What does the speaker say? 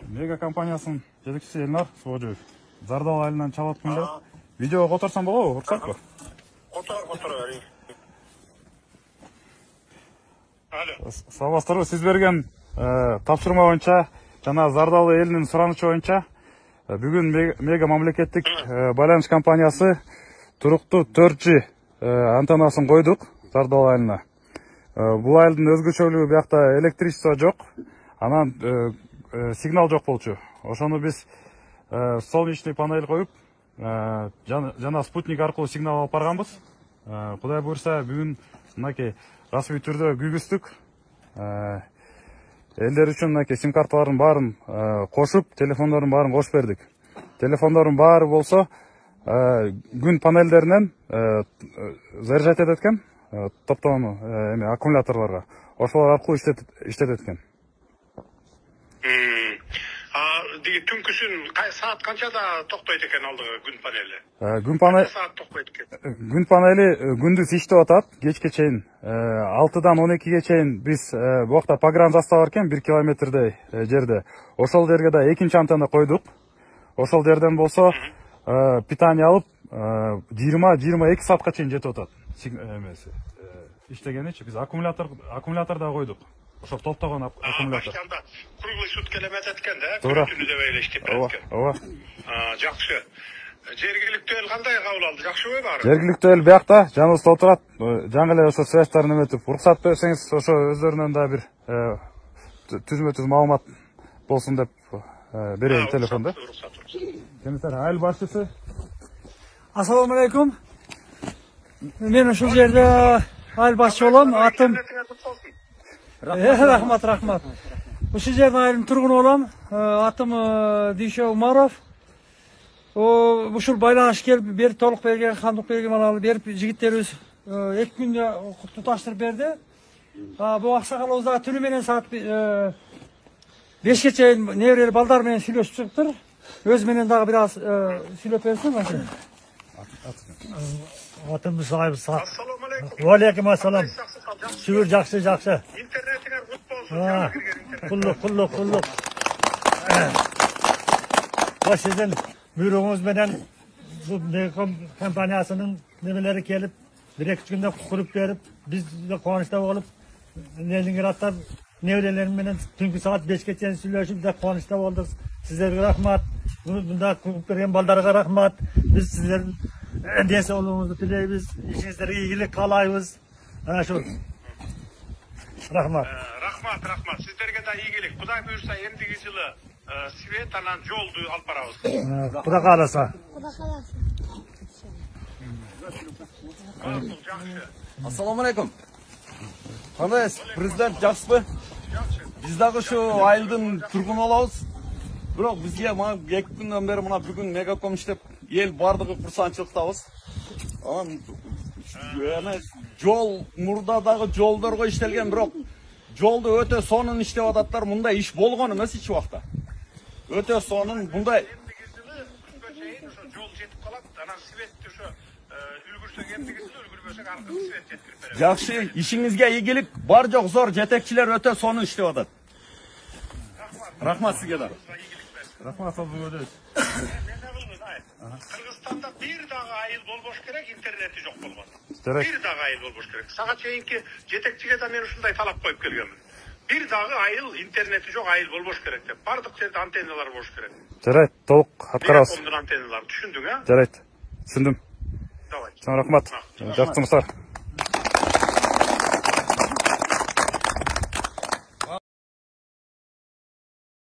Мега компаниясынын жетекчиси Элнар Субожоев. Зардал айылынан чалып атканда видеого которсам болобу, уруксатпы? Котор бери. Алло. Саламатсыздарбы, сиз берген тапшырма боюнча жана Зардалы элинин суранычы боюнча бүгүн Мега мамлекеттик байланыш компаниясы туруктуу 4G антеннасын койдук Зардалы айылына. Бул айылдын өзгөчөлүгү биякта электричество жок, анан сигнал жок болчу. Ошону биз солнечный панель коюп, жана спутник аркылуу сигнал алып барганбыз. Кудай буйрса бүгүн мынакей расмий түрдө күйгүздүк. Элдер үчүн мынакей сим карталардын баарын кошуп, телефондордун баарын кошуп бердик. Телефондордун баары болсо күн панелдеринен заряжать этет экен, топтогон аккумуляторлорго. Ошолор аркылуу иштетет экен. Түнкүсүн саат канчада токтойт экен алдыгы күн панели? Күн панели күндүз иштеп атат, кечке чейин 6-дан 12-ге чейин биз буакта погран застава бар экен, 1 километрдей жерде. Ошол жерге да экинчи антенна койдук. Ошол жерден болсо питание алып 20-22 саатка чейин жетип атат. Иштегеничи биз аккумулятор да койдук. Ошо топтогон аккумулятор. Круглый сутки элемет эткен да, күнү деп элештип эткен. Ооба. Жакшы. Жергиликтүү эл кандай кабыл алды? Жакшыбы баары? Жергиликтүү эл биякта жаныбызда отурат. Жаңы эле ошо связьтарын эметип, уруксат берсеңиз, ошо өздөрүнөн да бир түзмө-түз маалымат болсун деп берейин телефонду. Комиссар айыл башчысы. Ассаламу алейкум. Мен ушул жерде айыл башчы болом. Атым Рахмат. Ушул жердин айылдын тургуну болом. Атым Дүйшө Умаров. Ушул байланыш келип берип толук берген, кандык берген алалы берип жигиттерибиз 2 күндө туташтырып берди. Бул аксакалыбыз дагы түнү менен саат 5ке чейин неберели балдар менен сүйлөшүп чыгыптыр. Өз менен дагы бир аз сүйлөп берсин. Atım sahibi sağ. Aleyküm assalam. Şükür жақсы. Интернетиңер кут болсун. Kulluk. O sizin buyruğunuz menен bu Mega kompaniyasının nemeleri gelip bir-iki günde kurup verip biz de kuvançta olup Leningraddar nevrelerinin menен tünkü saat 5'e çeyin süйлөшүп de kuvançta olduk. Sizlerge rahmat. Bunda kurup vergen baldarga rahmat. Biz sizlerin densoğluğunuzu dileybiz. İşinizlere iyilik kalaybiz. Şu. Rahmat. Rahmat. Sizlerge de iyilik. Kuday buyursa endigi жылы свет анан жолду алып барабыз. Kuda kalasa. Assalamu alaikum. Кандай президент жакшысызбы? Биз дагы ушу айылдын тургуну болобуз. Бирок бизге 2 күндөн бери мына бүгүн Мегаком иштеп эл бардыгы курсанчылыктабыз. Жол мурдадагы жолдорго иштелген, бирок жолду өтө сонун иштеп ататтар. Мындай иш болгон эмес эч убакта. Өтө сонун мындай жол жетип калат, анан светти ошо үлгүрсөк эмдиги жылы үлгүрбөсөк аркы свет жеткирип берет. жакшы, ишиңизге ийгилик, бар жок зор жетекчилер өтө сонун иштеп атат. Рахмат сизге да. Рахмат Сабзыгөдөй. Кыргызстанда бир дагы айыл болбош керек, интернети жок болгон. Бир дагы айыл болбош керек. Сага чейинки жетекчиге да мен ушундай талап коюп келгенмин. Бир дагы айыл, интернети жок айыл болбош керек деп. Бардык жерде антенналар болуш керек. Жарайт, толук аткарабыз. Антенналар түшүндүң, а? Жарайт, түшүндүм. Давай. Рахмат. Жакшы жумуштар.